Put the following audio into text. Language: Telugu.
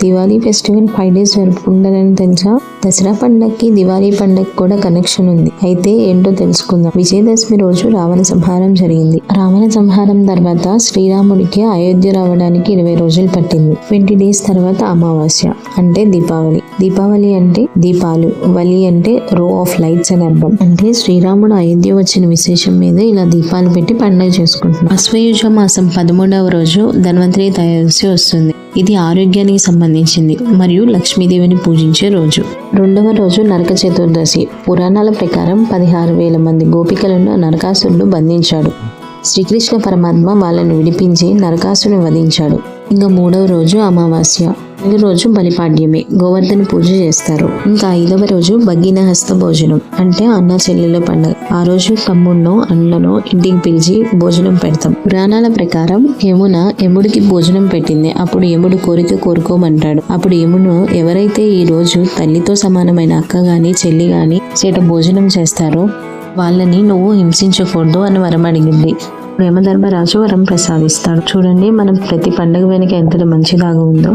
దివాళీ ఫెస్టివల్ 5 days జరుపుకుంటారని తెలుసా? దసరా పండగకి దివాళీ పండగకి కూడా కనెక్షన్ ఉంది. అయితే ఏంటో తెలుసుకుందాం. విజయదశమి రోజు రావణ సంహారం జరిగింది. రావణ సంహారం తర్వాత శ్రీరాముడికి అయోధ్య రావడానికి 20 రోజులు పట్టింది. 20 days తర్వాత అమావాస్య అంటే దీపావళి. దీపావళి అంటే దీపాలు, వలి అంటే రో ఆఫ్ లైట్స్ అని అర్థం. అంటే శ్రీరాముడు అయోధ్య వచ్చిన విశేషం మీద ఇలా దీపాలు పెట్టి పండుగ చేసుకుంటున్నాం. అశ్వయుజ మాసం 13వ రోజు ధన్వంతరి త్రయోదశి వస్తుంది. ఇది ఆరోగ్యానికి సంబంధించింది మరియు లక్ష్మీదేవిని పూజించే రోజు. 2వ రోజు నరక చతుర్దశి. పురాణాల ప్రకారం 16,000 మంది గోపికలను నరకాసురుడు బంధించాడు. శ్రీకృష్ణ పరమాత్మ వాళ్ళని విడిపించి నరకాసుని వధించాడు. ఇంకా 3వ రోజు అమావాస్య. ఈ రోజు బలిపాడ్యమే, గోవర్ధన పూజ చేస్తారు. ఇంకా 5వ రోజు భగిన హస్త భోజనం అంటే అన్న చెల్లెల పండుగ. ఆ రోజు తమ్ముడినో అన్ననో ఇంటికి పిలిచి భోజనం పెడతాం. పురాణాల ప్రకారం యమున యముడికి భోజనం పెట్టింది. అప్పుడు యముడు కోరిక కోరుకోమంటాడు. అప్పుడు యముడు ఎవరైతే ఈ రోజు తల్లితో సమానమైన అక్క గాని చెల్లి గాని చేట భోజనం చేస్తారో వాళ్ళని నువ్వు హింసించకూడదు అని వరం అడిగింది. యమధర్మరాజు వరం ప్రసాదిస్తాడు. చూడండి, మనం ప్రతి పండుగ వెనుక ఎంత మంచిదాగా ఉందో.